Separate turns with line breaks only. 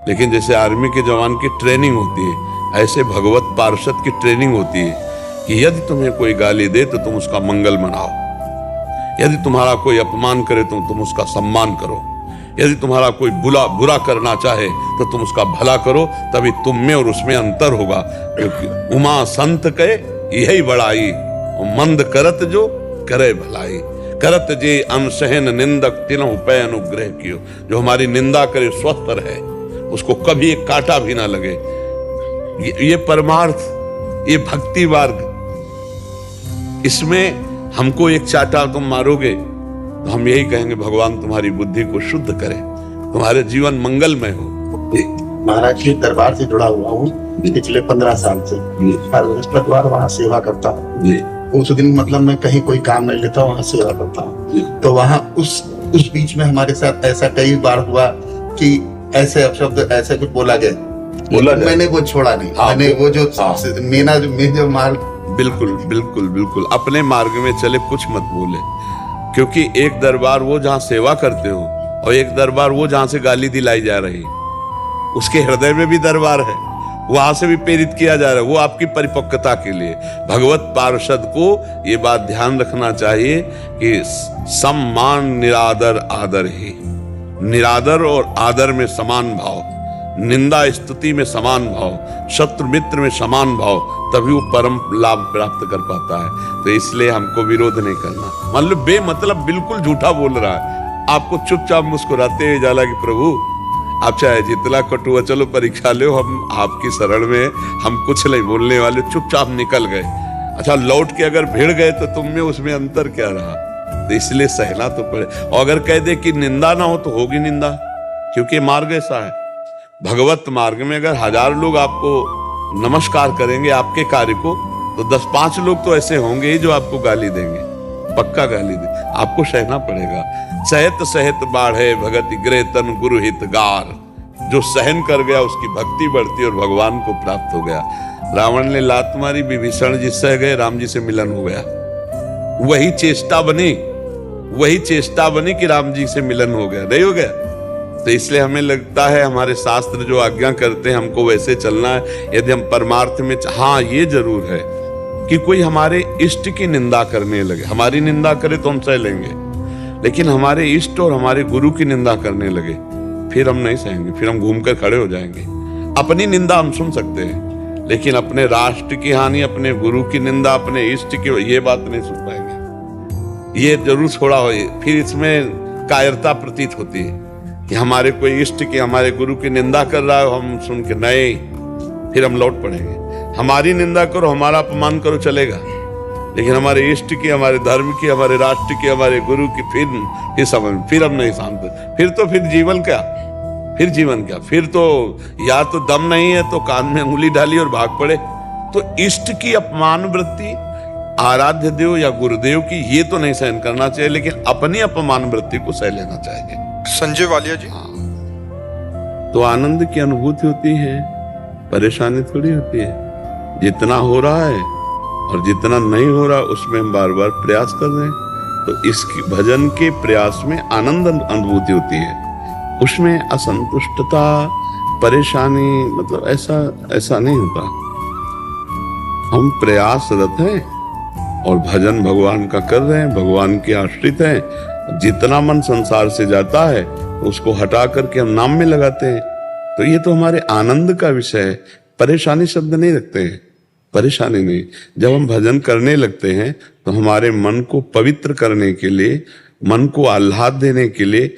लेकिन जैसे आर्मी के जवान की ट्रेनिंग होती है, ऐसे भगवत पार्षद की ट्रेनिंग होती है कि यदि तुम्हें कोई गाली दे तो तुम उसका मंगल मनाओ, यदि तुम्हारा कोई अपमान करे तो तुम उसका सम्मान करो, यदि तुम्हारा कोई बुरा करना चाहे तो तुम उसका भला करो, तभी तुम में और उसमें अंतर होगा। क्योंकि उमा संत के यही बड़ाई, मंद करत जो करे भलाई, करत जे अनसहन निंदक तिनहु पै अनुग्रह कियो। जो हमारी निंदा करे स्वस्थ रहे, उसको कभी एक कांटा भी ना लगे। ये परमार्थ, ये भक्ति मार्ग, इसमें हमको एक चाटा तुम मारोगे तो हम यही कहेंगे भगवान तुम्हारी बुद्धि को शुद्ध करे, तुम्हारे जीवन मंगलमय हो।
महाराज के दरबार से जुड़ा हुआ हूँ पिछले 15 साल से। हर बृहस्पतिवार वहाँ सेवा करता हूँ। उस दिन मतलब मैं कहीं कोई काम नहीं लेता, वहाँ सेवा करता हूँ। तो वहाँ उस बीच में हमारे साथ ऐसा कई बार हुआ कि ऐसे अपशब्द ऐसे कुछ बोला गया, मैंने वो छोड़ा नहीं। मैंने वो जो मेरा जो मार्ग,
बिल्कुल बिल्कुल बिल्कुल अपने मार्ग में चले, कुछ मत बोले। क्योंकि एक दरबार वो जहाँ सेवा करते हो और एक दरबार वो जहाँ से गाली दिलाई जा रही, उसके हृदय में भी दरबार है, वहां से भी प्रेरित किया जा रहा है। वो आपकी परिपक्वता के लिए। भगवत पार्षद को ये बात ध्यान रखना चाहिए कि सम्मान निरादर आदर ही, निरादर और आदर में समान भाव, निंदा स्तुति में समान भाव, शत्रु मित्र में समान भाव, तभी वो परम लाभ प्राप्त कर पाता है। तो इसलिए हमको विरोध नहीं करना। मान लो बेमतलब बिल्कुल झूठा बोल रहा है, आपको चुपचाप मुस्कुराते हुए जाला कि प्रभु आप चाहे जितना कटुआ चलो परीक्षा लो, हम आपकी शरण में, हम कुछ नहीं बोलने वाले, चुपचाप निकल गए। अच्छा, लौट के अगर भिड़ गए तो तुम में उसमें अंतर क्या रहा? तो इसलिए सहना तो पड़े। और अगर कह दे कि निंदा ना हो तो होगी निंदा, क्योंकि मार्ग ऐसा है। भगवत मार्ग में अगर 1000 लोग आपको नमस्कार करेंगे आपके कार्य को, तो 10-5 लोग तो ऐसे होंगे ही जो आपको गाली देंगे, पक्का गाली दे, आपको सहना पड़ेगा। सहत सहत बाढ़े भगति गृह तन गुरु हितगार। जो सहन कर गया उसकी भक्ति बढ़ती और भगवान को प्राप्त हो गया। रावण ने लात मारी, विभीषण जी सह गए, राम जी से मिलन हो गया। वही चेष्टा बनी कि राम जी से मिलन हो गया, नहीं हो गया? तो इसलिए हमें लगता है हमारे शास्त्र जो आज्ञा करते हैं हमको वैसे चलना है। यदि हम परमार्थ में, हाँ ये जरूर है कि कोई हमारे इष्ट की निंदा करने लगे, हमारी निंदा करे तो हम सह लेंगे, लेकिन हमारे इष्ट और हमारे गुरु की निंदा करने लगे फिर हम नहीं सहेंगे, फिर हम घूमकर खड़े हो जाएंगे। अपनी निंदा हम सुन सकते हैं, लेकिन अपने राष्ट्र की हानि, अपने गुरु की निंदा, अपने इष्ट की, ये बात नहीं सुन पाएंगे। ये जरूर छोड़ा हो। फिर इसमें कायरता प्रतीत होती है कि हमारे कोई इष्ट की, हमारे गुरु की निंदा कर रहा है, हम सुन के नहीं, फिर हम लौट पड़ेंगे। हमारी निंदा करो, हमारा अपमान करो, चलेगा, लेकिन हमारे इष्ट की, हमारे धर्म की, हमारे राष्ट्र की, हमारे गुरु की फिर समझ, फिर हम नहीं शांत। फिर जीवन क्या, फिर तो या तो दम नहीं है तो कान में उंगली डाली और भाग पड़े। तो इष्ट की अपमान वृत्ति, आराध्य देव या गुरुदेव की, ये तो नहीं सहन करना चाहिए, लेकिन अपनी अपमान वृत्ति को सह लेना चाहिए।
संजय वालिया जी,
तो आनंद की अनुभूति होती है, परेशानी थोड़ी होती है। जितना हो रहा है और जितना नहीं हो रहा उसमें हम बार बार प्रयास कर रहे हैं, तो इसकी भजन के प्रयास में आनंद अनुभूति होती है। उसमें असंतुष्टता, परेशानी, मतलब ऐसा नहीं होता। हम प्रयासरत हैं और भजन भगवान का कर रहे हैं, भगवान के आश्रित हैं। जितना मन संसार से जाता है उसको हटा करके हम नाम में लगाते हैं, तो ये तो हमारे आनंद का विषय है। परेशानी शब्द नहीं रखते हैं, परेशानी नहीं। जब हम भजन करने लगते हैं तो हमारे मन को पवित्र करने के लिए, मन को आह्लाद देने के लिए